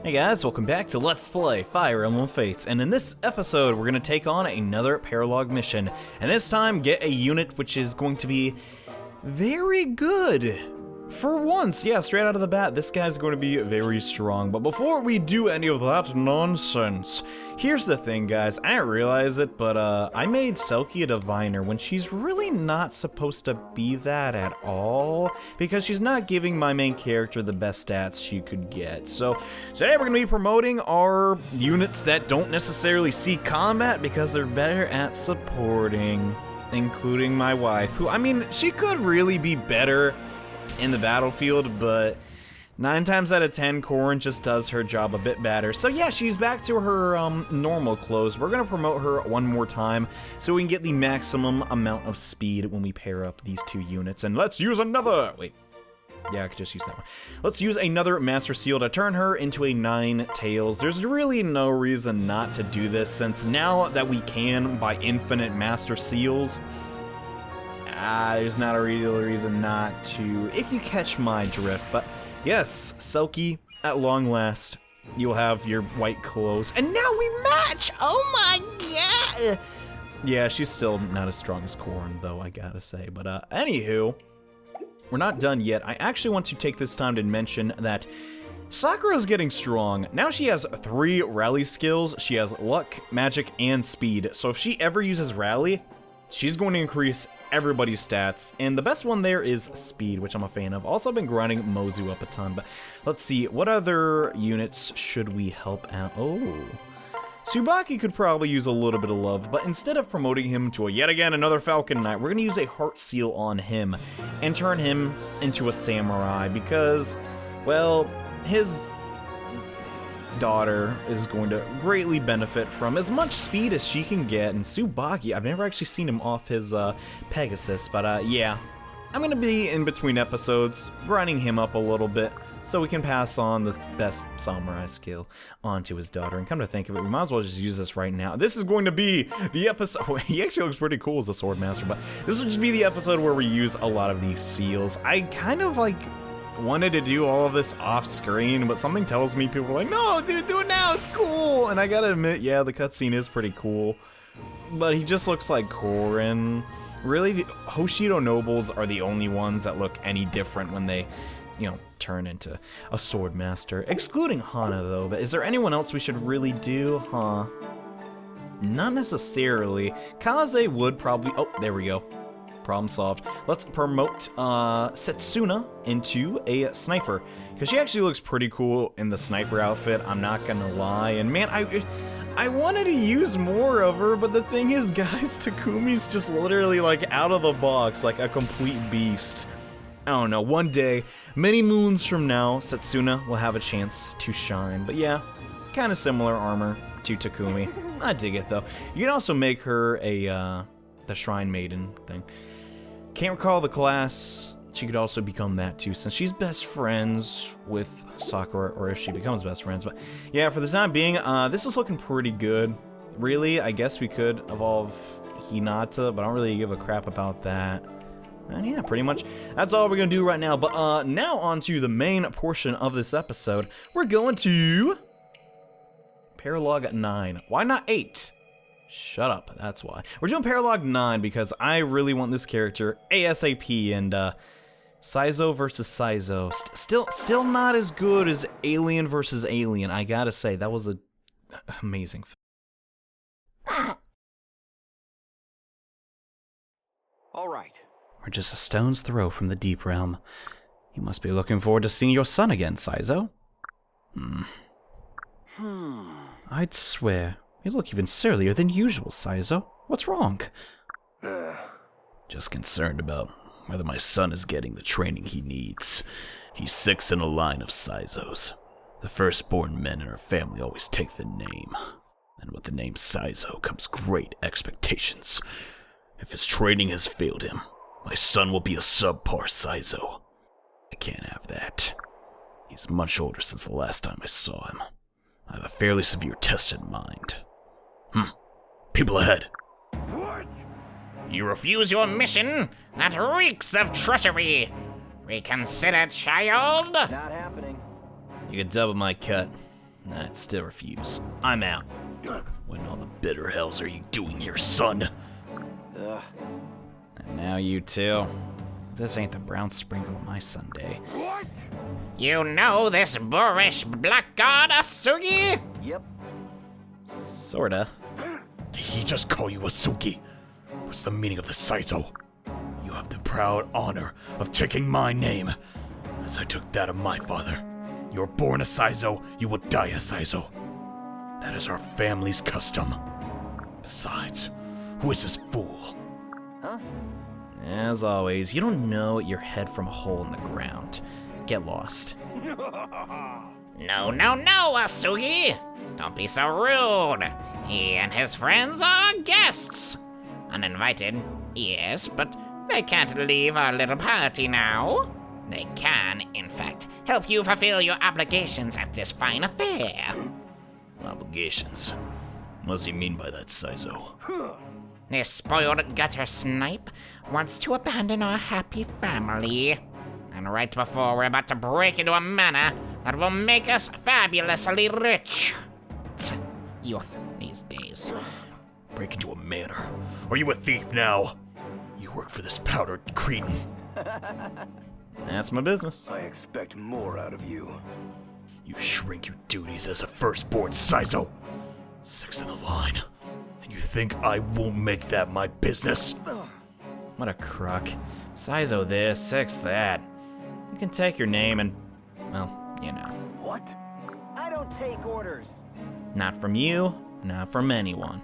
Hey guys, welcome back to Let's Play Fire Emblem Fates, and in this episode we're going to take on another Paralogue mission, and this time get a unit which is going to be very good. For once, yeah, straight out of the bat, this guy's going to be very strong. But before we do any of that nonsense, here's the thing, guys. I didn't realize it, but I made Selkie a diviner when she's really not supposed to be that at all, because she's not giving my main character the best stats she could get. So today we're going to be promoting our units that don't necessarily see combat because they're better at supporting, including my wife, who, I mean, she could really be better in the battlefield, but 9 times out of 10, Corrin just does her job a bit better. So yeah, she's back to her normal clothes. We're gonna promote her one more time so we can get the maximum amount of speed when we pair up these two units. And let's use another, wait, yeah, I could just use that one. Let's use another Master Seal to turn her into a 9 tails. There's really no reason not to do this, since now that we can buy infinite Master Seals, there's not a real reason not to, if you catch my drift. But yes, Selkie, at long last, you'll have your white clothes. And now we match! Oh my god! Yeah, she's still not as strong as Corrin, though, I gotta say. But anywho, we're not done yet. I actually want to take this time to mention that Sakura's getting strong. Now she has 3 rally skills. She has luck, magic, and speed. So if she ever uses rally, she's going to increase everybody's stats, and the best one there is speed, which I'm a fan of. Also been grinding Mozu up a ton, but let's see, what other units should we help out? Oh, Tsubaki could probably use a little bit of love, but instead of promoting him to yet again another Falcon Knight, we're gonna use a Heart Seal on him and turn him into a samurai, because, well, his daughter is going to greatly benefit from as much speed as she can get. And Tsubaki, I've never actually seen him off his Pegasus, but yeah, I'm gonna be in between episodes grinding him up a little bit so we can pass on the best samurai skill onto his daughter. And come to think of it, we might as well just use this right now. This is going to be the episode. He actually looks pretty cool as a sword master, but this will just be the episode where we use a lot of these seals. I kind of wanted to do all of this off screen, but something tells me people are like, no dude, do it now, it's cool. And I gotta admit, yeah, the cutscene is pretty cool, but he just looks like Corrin. Really, the Hoshido nobles are the only ones that look any different when they, you know, turn into a sword master, excluding Hana though. But is there anyone else we should really do? Not necessarily. Kaze would probably, oh, there we go. Problem solved. Let's promote Setsuna into a sniper, because she actually looks pretty cool in the sniper outfit, I'm not gonna lie. And man, I wanted to use more of her, but the thing is, guys, Takumi's just literally like out of the box, like a complete beast. I don't know, one day, many moons from now, Setsuna will have a chance to shine. But yeah, kind of similar armor to Takumi. I dig it though. You can also make her a the Shrine Maiden thing. Can't recall the class. She could also become that too, since she's best friends with Sakura, or if she becomes best friends. But yeah, for the time being, this is looking pretty good. Really, I guess we could evolve Hinata, but I don't really give a crap about that. And yeah, pretty much that's all we're gonna do right now. But now on to the main portion of this episode. We're going to Paralogue 9. Why not 8? Shut up, that's why. We're doing Paralogue 9 because I really want this character ASAP, and Saizo versus Saizo. Still not as good as Alien versus Alien, I gotta say. That was a amazing film. Alright. We're just a stone's throw from the Deep Realm. You must be looking forward to seeing your son again, Saizo. I'd swear. You look even surlier than usual, Saizo. What's wrong? Just concerned about whether my son is getting the training he needs. He's 6th in a line of Saizos. The firstborn men in our family always take the name. And with the name Saizo comes great expectations. If his training has failed him, my son will be a subpar Saizo. I can't have that. He's much older since the last time I saw him. I have a fairly severe test in mind. People ahead. What? You refuse your mission? That reeks of treachery. Reconsider, child. Not happening. You could double my cut. I'd still refuse. I'm out. What in all the bitter hells are you doing here, son? And now you too. This ain't the brown sprinkle of my Sunday. What? You know this boorish blackguard, Asugi? Yep. Sorta. Did he just call you Asugi? What's the meaning of the Saizo? You have the proud honor of taking my name, as I took that of my father. You were born a Saizo, you will die a Saizo. That is our family's custom. Besides, who is this fool? As always, you don't know your head from a hole in the ground. Get lost. No, no, no, Asugi! Don't be so rude. He and his friends are guests. Uninvited, yes, but they can't leave our little party now. They can, in fact, help you fulfill your obligations at this fine affair. Obligations. What does he mean by that, Saizo? This spoiled gutter snipe wants to abandon our happy family. And right before we're about to break into a manor that will make us fabulously rich. Youth these days. Break into a manor. Are you a thief now? You work for this powdered cretin. That's my business. I expect more out of you. You shrink your duties as a firstborn Saizo. Six in the line. And you think I won't make that my business? What a crock. Saizo this, six that. You can take your name and, well, you know. What? I don't take orders. Not from you, not from anyone.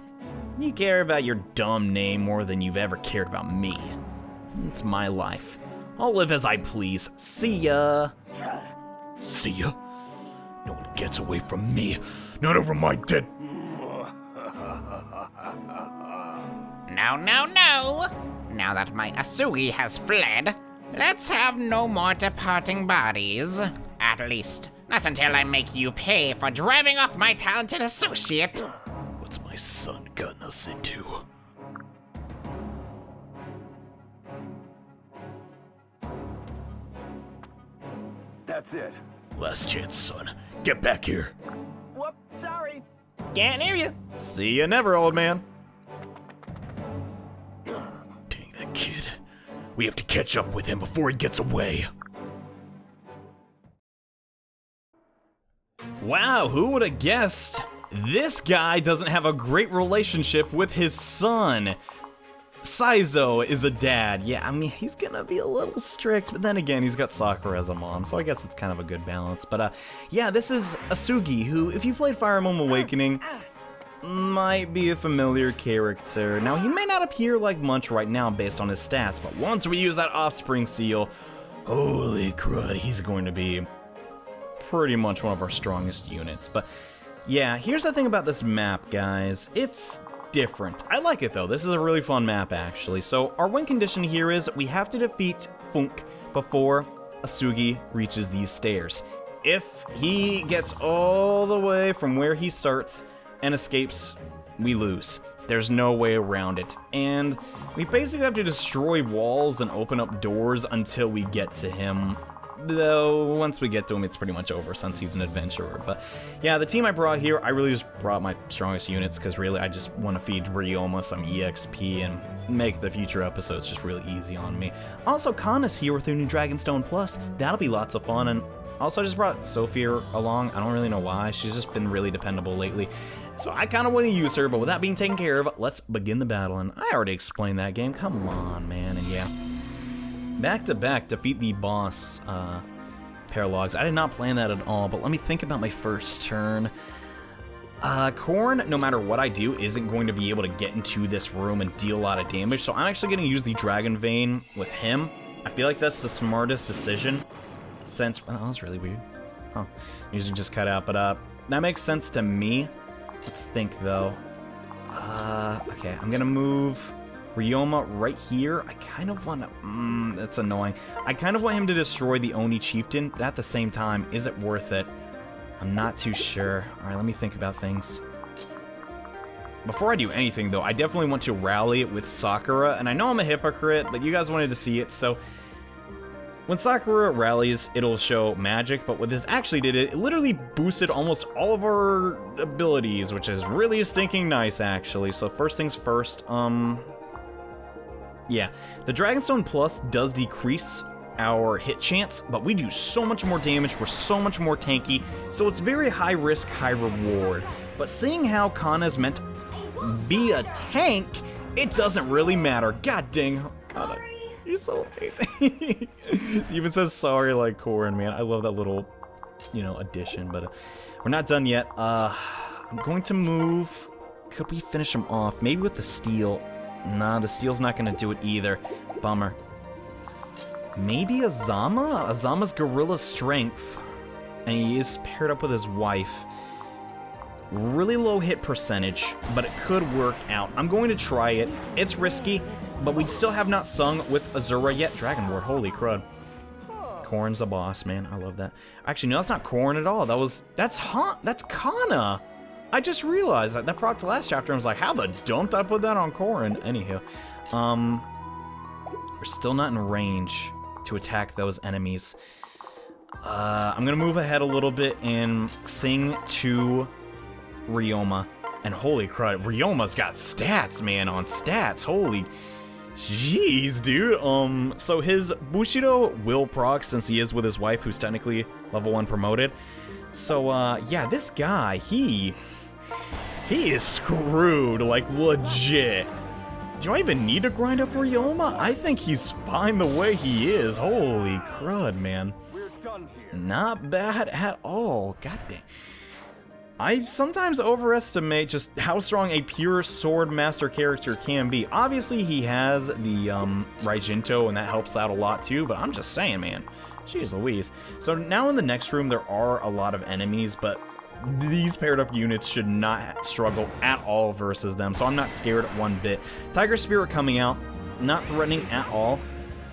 You care about your dumb name more than you've ever cared about me. It's my life. I'll live as I please. See ya. See ya? No one gets away from me. Not over my dead. No, no, no! Now that my Asugi has fled, let's have no more departing bodies. At least, not until I make you pay for driving off my talented associate. What's my son gotten us into? That's it. Last chance, son. Get back here. Whoop, sorry. Can't hear you. See ya never, old man. Dang that kid. We have to catch up with him before he gets away. Wow, who would have guessed? This guy doesn't have a great relationship with his son. Saizo is a dad. Yeah, I mean, he's gonna be a little strict, but then again, he's got Sakura as a mom, so I guess it's kind of a good balance. But yeah, this is Asugi, who, if you played Fire Emblem Awakening, might be a familiar character. Now, he may not appear like much right now based on his stats, but once we use that offspring seal, holy crud, he's going to be pretty much one of our strongest units. But yeah, here's the thing about this map, guys. It's different. I like it, though. This is a really fun map, actually. So our win condition here is we have to defeat Funk before Asugi reaches these stairs. If he gets all the way from where he starts and escapes, we lose. There's no way around it. And we basically have to destroy walls and open up doors until we get to him. Though, once we get to him, it's pretty much over since he's an adventurer. But yeah, the team I brought here, I really just brought my strongest units because really I just want to feed Ryoma some EXP and make the future episodes just really easy on me. Also, Kana's here with her new Dragonstone Plus. That'll be lots of fun. And also, I just brought Sophia along. I don't really know why. She's just been really dependable lately. So I kind of want to use her, but with that being taken care of, let's begin the battle. And I already explained that game. Come on, man. And yeah. Back to back, defeat the boss, Paralogues. I did not plan that at all, but let me think about my first turn. Korn, no matter what I do, isn't going to be able to get into this room and deal a lot of damage, so I'm actually going to use the Dragon Vein with him. I feel like that's the smartest decision, since... Oh, that was really weird. Huh. Music just cut out, but that makes sense to me. Let's think, though. Okay, I'm going to move Ryoma right here. I kind of want to... that's annoying. I kind of want him to destroy the Oni Chieftain, but at the same time, is it worth it? I'm not too sure. Alright, let me think about things. Before I do anything, though, I definitely want to rally it with Sakura, and I know I'm a hypocrite, but you guys wanted to see it, so... When Sakura rallies, it'll show magic, but what this actually did, it literally boosted almost all of our abilities, which is really stinking nice, actually. So first things first, yeah, the Dragonstone Plus does decrease our hit chance, but we do so much more damage, we're so much more tanky, so it's very high risk, high reward. But seeing how Kana is meant to be a tank, it doesn't really matter. God dang, Kana, you're so amazing. She even says sorry like Korin, man. I love that little, you know, addition, but we're not done yet. I'm going to move. Could we finish him off? Maybe with the steel. Nah, the steel's not gonna do it either. Bummer. Maybe Azama? Azama's Gorilla Strength. And he is paired up with his wife. Really low hit percentage, but it could work out. I'm going to try it. It's risky, but we still have not sung with Azura yet. Dragon Ward, holy crud. Korn's the boss, man. I love that. Actually, no, that's not Korn at all. That's Kana. I just realized that procced last chapter and I was like, how the don't I put that on Korn? Anywho, we're still not in range to attack those enemies. I'm gonna move ahead a little bit and sing to Ryoma. And holy crud, Ryoma's got stats, man, on stats. Holy jeez, dude. So his Bushido will proc since he is with his wife, who's technically level 1 promoted. So, yeah, this guy, he is screwed, like, legit. Do I even need to grind up Ryoma? I think he's fine the way he is. Holy crud, man. We're done here. Not bad at all. God dang. I sometimes overestimate just how strong a pure sword master character can be. Obviously, he has the Raijinto, and that helps out a lot too, but I'm just saying, man. Jeez Louise. So now in the next room, there are a lot of enemies, but these paired up units should not struggle at all versus them, so I'm not scared one bit. Tiger Spirit coming out, not threatening at all.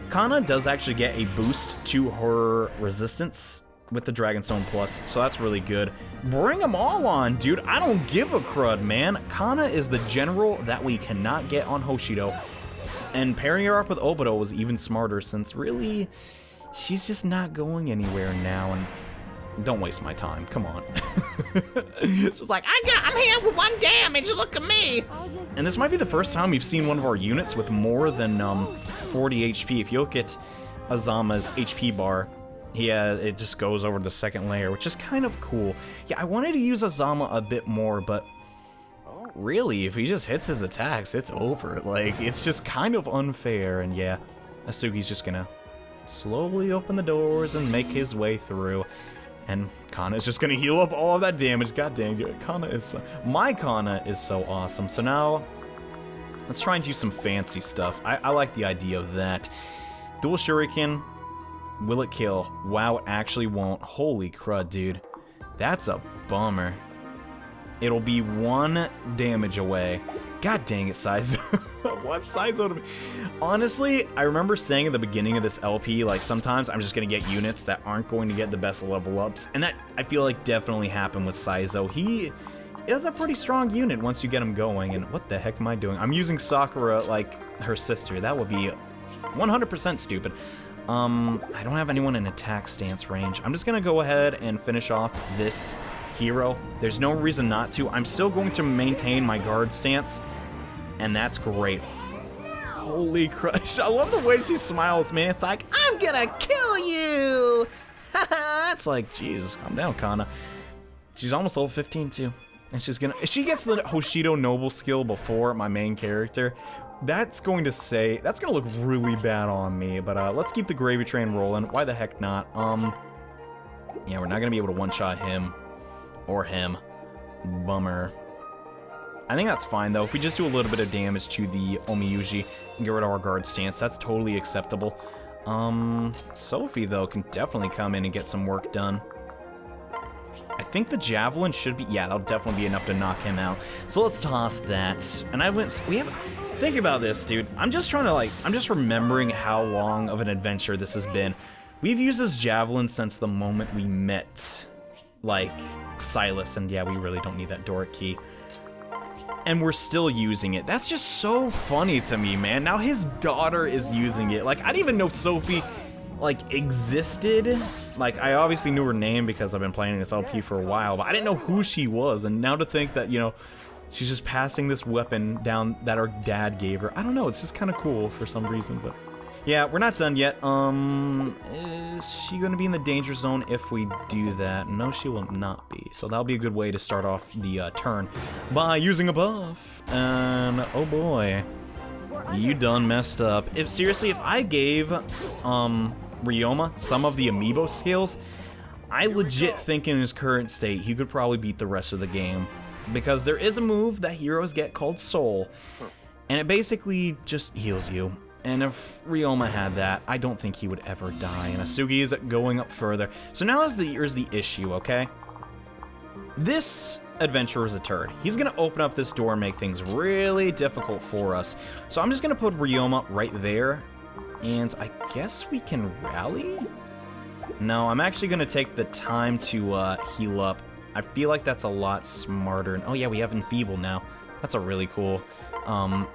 Kana does actually get a boost to her resistance with the Dragonstone Plus, so that's really good. Bring them all on, dude. I don't give a crud, man. Kana is the general that we cannot get on Hoshido, and pairing her up with Obito was even smarter since really she's just not going anywhere now, and don't waste my time. Come on. It's just like, I'm here with 1 damage, look at me. And this might be the first time we've seen one of our units with more than 40 HP. If you look at Azama's HP bar, it just goes over the second layer, which is kind of cool. Yeah, I wanted to use Azama a bit more, but really, if he just hits his attacks, it's over. Like, it's just kind of unfair, and yeah, Asugi's just gonna slowly open the doors and make his way through. And Kana is just gonna heal up all of that damage. God dang, dude. My Kana is so awesome. So now, let's try and do some fancy stuff. I like the idea of that. Dual Shuriken. Will it kill? Wow, it actually won't. Holy crud, dude. That's a bummer. It'll be 1 damage away. God dang it, Saizo. What Saizo to me? Honestly, I remember saying at the beginning of this LP, like, sometimes I'm just gonna get units that aren't going to get the best level ups, and that, I feel like, definitely happened with Saizo. He is a pretty strong unit once you get him going, and what the heck am I doing? I'm using Sakura like her sister. That would be 100% stupid. I don't have anyone in attack stance range. I'm just gonna go ahead and finish off this hero. There's no reason not to. I'm still going to maintain my guard stance, and that's great. Holy crap. I love the way she smiles, man. It's like, I'm gonna kill you! It's like, Jesus, calm down, Kana. She's almost level 15, too. And she's gonna... If she gets the Hoshido Noble skill before my main character, that's going to look really bad on me. But let's keep the gravy train rolling. Why the heck not? Yeah, we're not gonna be able to one-shot him. Or him. Bummer. I think that's fine, though. If we just do a little bit of damage to the Omiyuji and get rid of our guard stance, that's totally acceptable. Sophie, though, can definitely come in and get some work done. I think the Javelin should be... Yeah, that'll definitely be enough to knock him out. So let's toss that. And think about this, dude. I'm just remembering how long of an adventure this has been. We've used this Javelin since the moment we met, like, Silas. And yeah, we really don't need that Doric key. And we're still using it. That's just so funny to me, man. Now his daughter is using it. Like, I didn't even know Sophie like, existed. Like, I obviously knew her name because I've been playing this LP for a while, but I didn't know who she was. And now to think that, you know, she's just passing this weapon down that her dad gave her. I don't know, it's just kind of cool for some reason, but... Yeah, we're not done yet. Is she going to be in the danger zone if we do that? No, she will not be. So that'll be a good way to start off the turn by using a buff. And, oh boy. You done messed up. Seriously, if I gave Ryoma some of the amiibo skills, I legit think in his current state he could probably beat the rest of the game. Because there is a move that heroes get called Soul, and it basically just heals you. And if Ryoma had that, I don't think he would ever die. And Asugi is going up further. So now here's the issue, okay? This adventurer is a turd. He's going to open up this door and make things really difficult for us. So I'm just going to put Ryoma right there. And I guess we can rally? No, I'm actually going to take the time to heal up. I feel like that's a lot smarter. Oh yeah, we have Enfeeble now. That's a really cool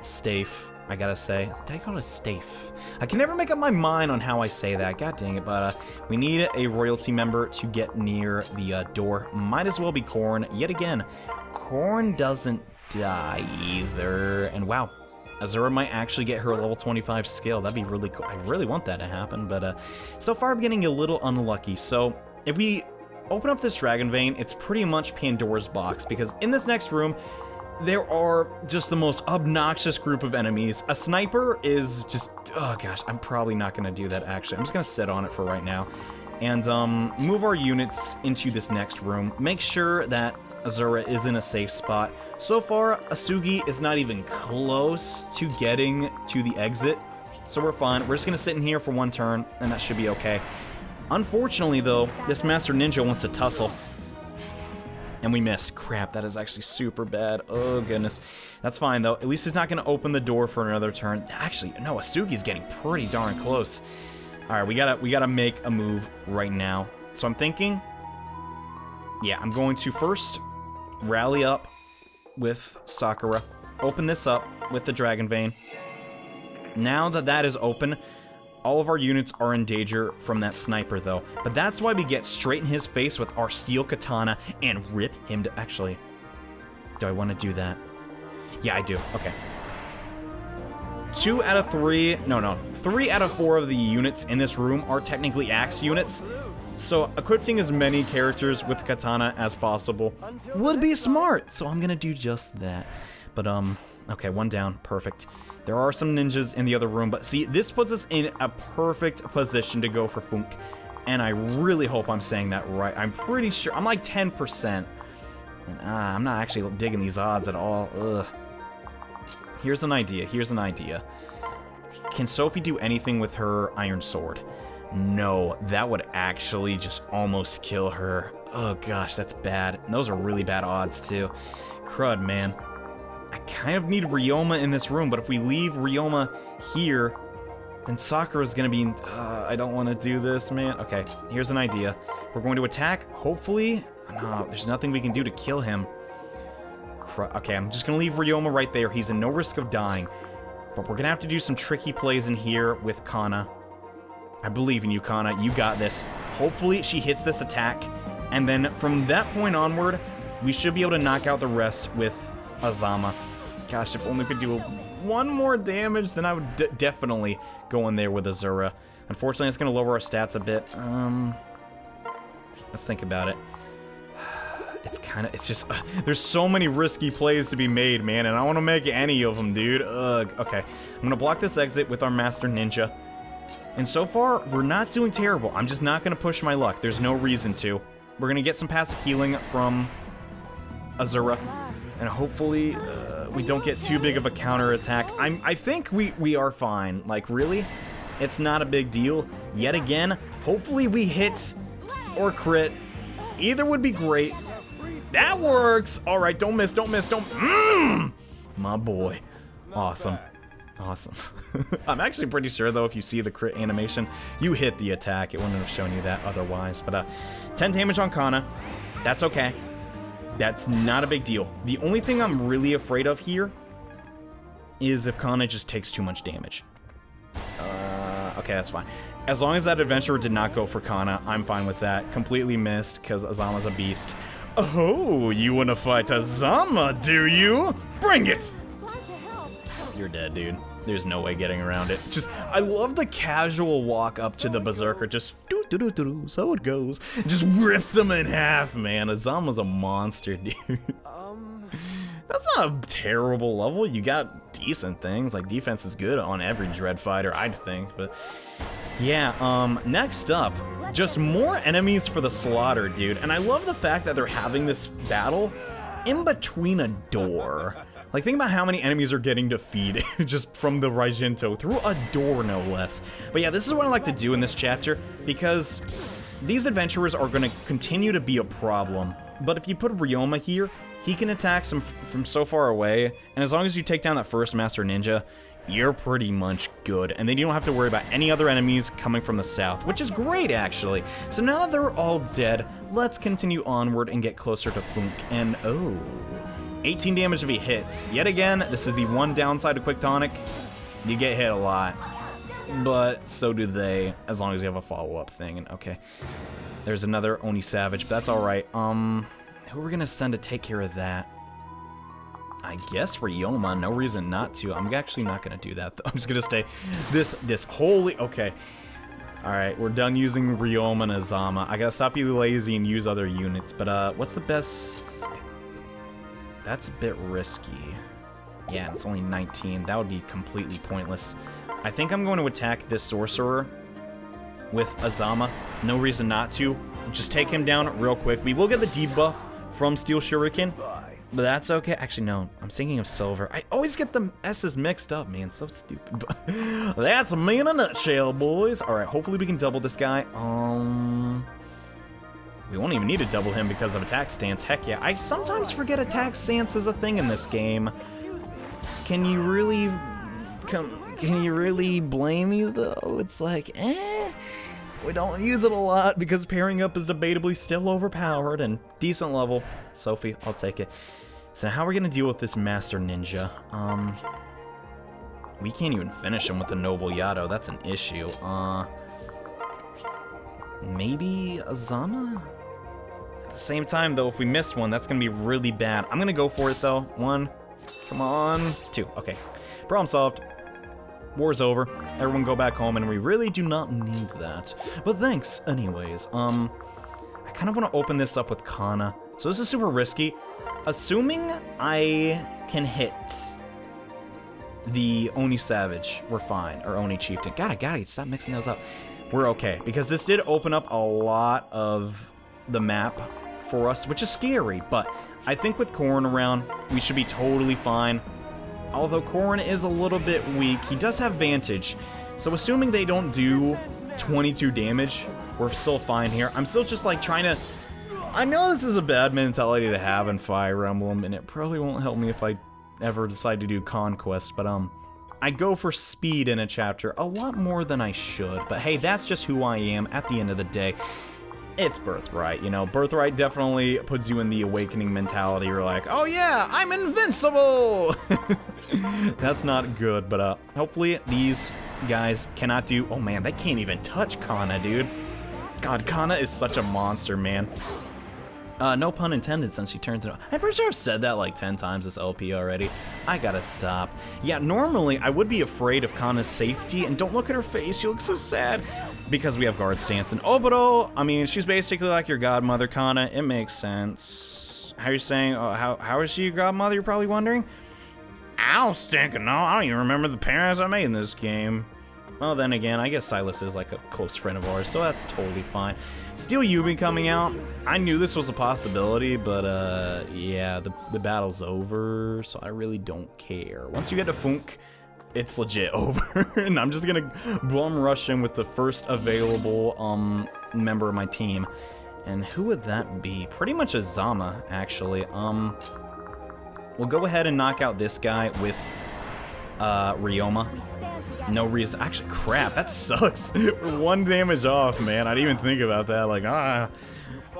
Stafe, I gotta say. Did I call it a Stafe? I can never make up my mind on how I say that. God dang it. But we need a royalty member to get near the door. Might as well be Korn. Yet again, Korn doesn't die either. And wow, Azura might actually get her level 25 skill. That'd be really cool. I really want that to happen. But so far I'm getting a little unlucky. So if we open up this Dragon Vein, it's pretty much Pandora's box. Because in this next room, there are just the most obnoxious group of enemies. A sniper is just... Oh gosh, I'm probably not going to do that actually. I'm just going to sit on it for right now. And move our units into this next room. Make sure that Azura is in a safe spot. So far, Asugi is not even close to getting to the exit. So we're fine. We're just going to sit in here for one turn, and that should be okay. Unfortunately, though, this Master Ninja wants to tussle. And we missed. Crap, that is actually super bad. Oh, goodness. That's fine, though. At least he's not going to open the door for another turn. Actually, no, Asugi's getting pretty darn close. All right, we gotta make a move right now. So I'm thinking, yeah, I'm going to first rally up with Sakura. Open this up with the Dragon Vein. Now that that is open, all of our units are in danger from that sniper, though. But that's why we get straight in his face with our steel katana and rip him to... Actually, do I want to do that? Yeah, I do. Okay. 2 out of 3... No. 3 out of 4 of the units in this room are technically axe units. So equipping as many characters with katana as possible would be smart. So I'm going to do just that. But, okay, 1 down. Perfect. There are some ninjas in the other room, but see, this puts us in a perfect position to go for Funk. And I really hope I'm saying that right. I'm pretty sure, I'm like 10%. And I'm not actually digging these odds at all. Ugh. Here's an idea, Can Sophie do anything with her iron sword? No, that would actually just almost kill her. Oh gosh, that's bad. And those are really bad odds too. Crud, man. I kind of need Ryoma in this room, but if we leave Ryoma here, then Sakura's gonna be... I don't want to do this, man. Okay, here's an idea. We're going to attack, hopefully... No, there's nothing we can do to kill him. Okay, I'm just gonna leave Ryoma right there. He's in no risk of dying. But we're gonna have to do some tricky plays in here with Kana. I believe in you, Kana. You got this. Hopefully she hits this attack, and then from that point onward, we should be able to knock out the rest with Azama. Gosh, if only we could do 1 more damage, then I would definitely go in there with Azura. Unfortunately, it's going to lower our stats a bit. Let's think about it. It's just, there's so many risky plays to be made, man, and I don't want to make any of them, dude. Ugh. Okay, I'm going to block this exit with our Master Ninja. And so far, we're not doing terrible. I'm just not going to push my luck. There's no reason to. We're going to get some passive healing from Azura. And hopefully, we don't get too big of a counterattack. I think we are fine. Like, really? It's not a big deal. Yet again, hopefully we hit or crit. Either would be great. That works! Alright, don't miss. My boy. Awesome. I'm actually pretty sure, though, if you see the crit animation, you hit the attack. It wouldn't have shown you that otherwise. But, 10 damage on Kana. That's okay. That's not a big deal. The only thing I'm really afraid of here is if Kana just takes too much damage. Okay, that's fine. As long as that adventurer did not go for Kana, I'm fine with that. Completely missed, because Azama's a beast. Oh, you want to fight Azama, do you? Bring it! You're dead, dude. There's no way getting around it. Just, I love the casual walk up to the Berserker, just do, so it goes. Just rips him in half, man. Azama's a monster, dude. That's not a terrible level. You got decent things. Like, defense is good on every Dread Fighter, I'd think. But, yeah, next up, just more enemies for the slaughter, dude. And I love the fact that they're having this battle in between a door. Like, think about how many enemies are getting defeated just from the Raijinto through a door, no less. But yeah, this is what I like to do in this chapter, because these adventurers are going to continue to be a problem. But if you put Ryoma here, he can attack from so far away, and as long as you take down that first Master Ninja, you're pretty much good. And then you don't have to worry about any other enemies coming from the south, which is great, actually. So now that they're all dead, let's continue onward and get closer to Funk. And, oh... 18 damage if he hits. Yet again, this is the one downside of Quick Tonic. You get hit a lot. But so do they, as long as you have a follow-up thing. And okay. There's another Oni Savage, but that's alright. Who are we gonna send to take care of that? I guess Ryoma, no reason not to. I'm actually not gonna do that, though. I'm just gonna stay this holy... Okay. Alright, we're done using Ryoma and Azama. I gotta stop being lazy and use other units, but what's the best... That's a bit risky. Yeah, it's only 19. That would be completely pointless. I think I'm going to attack this Sorcerer with Azama. No reason not to. Just take him down real quick. We will get the debuff from Steel Shuriken, but that's okay. Actually, no. I'm thinking of Silver. I always get the S's mixed up, man. So stupid. But that's me in a nutshell, boys. All right, hopefully we can double this guy. We won't even need to double him because of attack stance. Heck yeah. I sometimes forget attack stance is a thing in this game. Can you really... Can you really blame me, though? It's like, we don't use it a lot because pairing up is debatably still overpowered and decent level. Sophie, I'll take it. So how are we going to deal with this Master Ninja? We can't even finish him with the Noble Yato. That's an issue. Maybe Azama? At the same time, though, if we miss one, that's going to be really bad. I'm going to go for it, though. 1. Come on. 2. Okay. Problem solved. War's over. Everyone go back home, and we really do not need that. But thanks, anyways. I kind of want to open this up with Kana. So this is super risky. Assuming I can hit the Oni Savage, we're fine. Or Oni Chieftain. God, I gotta stop mixing those up. We're okay, because this did open up a lot of the map for us, which is scary, but I think with Korn around, we should be totally fine. Although Korn is a little bit weak, he does have Vantage, so assuming they don't do 22 damage, we're still fine here. I'm still just like trying to... I know this is a bad mentality to have in Fire Emblem, and it probably won't help me if I ever decide to do Conquest, but I go for speed in a chapter a lot more than I should, but hey, that's just who I am at the end of the day. It's Birthright, you know. Birthright definitely puts you in the awakening mentality. You're like, oh yeah, I'm invincible! That's not good, but hopefully these guys cannot do... Oh man, they can't even touch Kana, dude. God, Kana is such a monster, man. No pun intended since she turns it on. I'm pretty sure I've said that like 10 times this LP already. I gotta stop. Yeah, normally I would be afraid of Kana's safety, and don't look at her face, she looks so sad. Because we have guard stance. And Obito, I mean, she's basically like your godmother, Kana. It makes sense. How are you saying, how is she your godmother, you're probably wondering? I don't stinking know. I don't even remember the parents I made in this game. Well, then again, I guess Silas is like a close friend of ours, so that's totally fine. Steel Yumi coming out. I knew this was a possibility, but yeah, the battle's over, so I really don't care. Once you get to Funk, it's legit over, and I'm just gonna bum rush in with the first available member of my team. And who would that be? Pretty much Azama, actually. We'll go ahead and knock out this guy with Ryoma. We stand together. No reason. Actually, crap, that sucks. We're 1 damage off, man. I didn't even think about that. Like,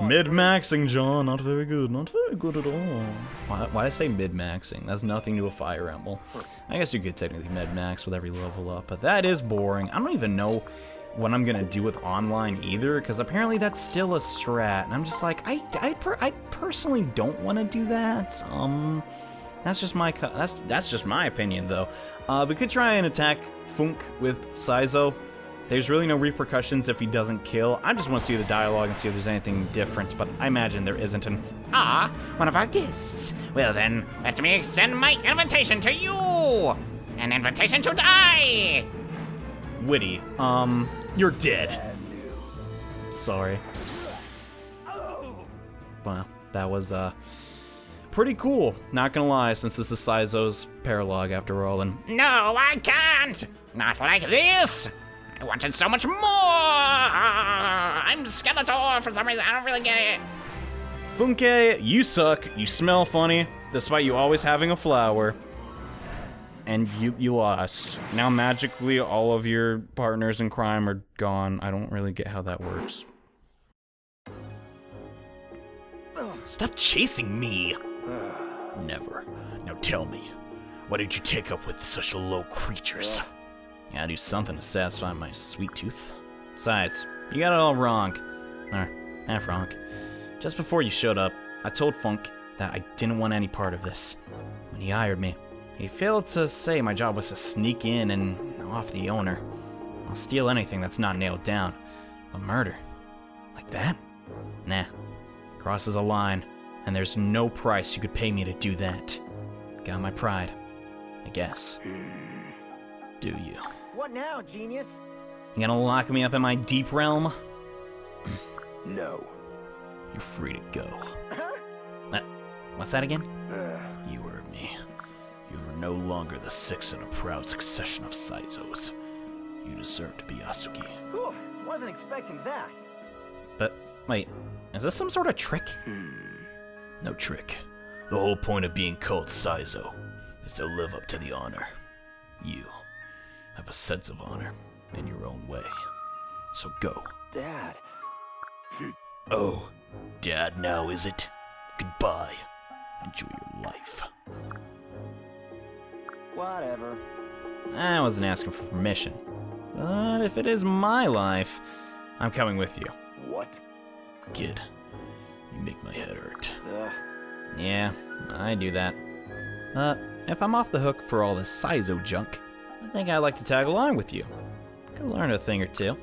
mid-maxing, John. Not very good. Not very good at all. Why did I say mid-maxing? That's nothing to a Fire Emblem. I guess you could technically mid-max with every level up, but that is boring. I don't even know what I'm gonna do with online either, because apparently that's still a strat, and I'm just like, I personally don't want to do that. That's just my that's just my opinion though. We could try and attack Funk with Saizo. There's really no repercussions if he doesn't kill. I just want to see the dialogue and see if there's anything different, but I imagine there isn't. And One of our guests. Well then, let me extend my invitation to you. An invitation to die. Witty, you're dead. Sorry. Well, that was pretty cool. Not gonna lie, since this is Saizo's Paralogue after all, and No, I can't. Not like this. I wanted so much more. I'm Skeletor for some reason. I don't really get it. Funke, you suck. You smell funny, despite you always having a flower. And you lost. Now magically all of your partners in crime are gone. I don't really get how that works. Stop chasing me! Never. Now tell me, why did you take up with such low creatures? Gotta do something to satisfy my sweet tooth. Besides, you got it all wrong. Or, half wrong. Just before you showed up, I told Funk that I didn't want any part of this. When he hired me, he failed to say my job was to sneak in and off the owner. I'll steal anything that's not nailed down. But murder? Like that? Nah. Crosses a line, and there's no price you could pay me to do that. Got my pride, I guess. Do you? What now, genius? You gonna lock me up in my deep realm? No. You're free to go. What's that again? You heard me. You are no longer the sixth in a proud succession of Saizos. You deserve to be Asugi. Whew, wasn't expecting that. But, wait, is this some sort of trick? No trick. The whole point of being called Saizo is to live up to the honor. You have a sense of honor in your own way. So go. Dad. Oh, Dad now, is it? Goodbye. Enjoy your life. Whatever. I wasn't asking for permission. But if it is my life, I'm coming with you. What? Kid, you make my head hurt. Ugh. Yeah, I do that. If I'm off the hook for all this Saizo junk, I think I'd like to tag along with you. Could learn a thing or two.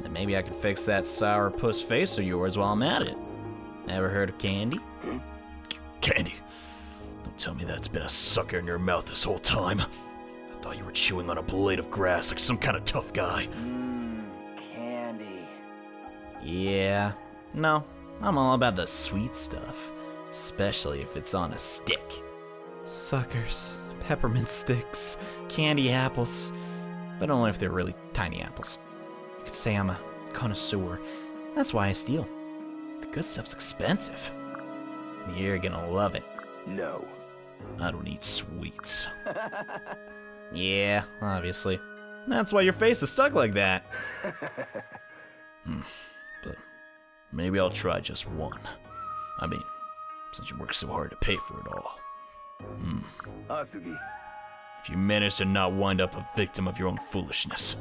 And maybe I could fix that sour puss face of yours while I'm at it. Ever heard of candy? Candy, don't tell me that's been a sucker in your mouth this whole time. I thought you were chewing on a blade of grass like some kind of tough guy. Candy. Yeah. No, I'm all about the sweet stuff. Especially if it's on a stick. Suckers, peppermint sticks, candy apples. But only if they're really tiny apples. You could say I'm a connoisseur. That's why I steal. The good stuff's expensive. You're gonna love it. No. I don't eat sweets. Yeah, obviously. That's why your face is stuck like that. But maybe I'll try just one. I mean, since you work so hard to pay for it all. Asugi. If you manage to not wind up a victim of your own foolishness,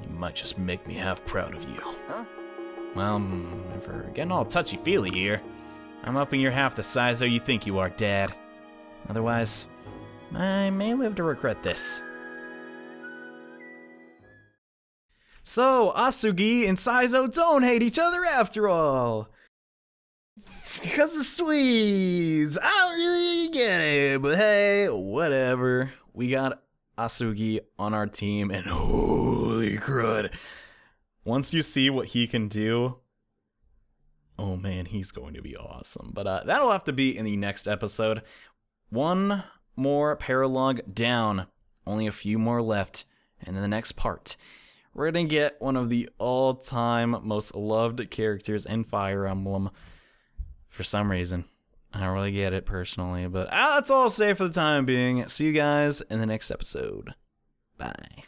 you might just make me half proud of you. Well, if we're getting all touchy-feely here, I'm hoping you're half the Saizo you think you are, Dad. Otherwise, I may live to regret this. So, Asugi and Saizo don't hate each other after all. Because of Swedes. I don't really get it, but hey, whatever. We got Asugi on our team, and holy crud. Once you see what he can do, oh man, he's going to be awesome. But that'll have to be in the next episode. One more Paralogue down. Only a few more left. And in the next part, we're going to get one of the all-time most loved characters in Fire Emblem. For some reason. I don't really get it personally, but that's all I'll say for the time being. See you guys in the next episode. Bye.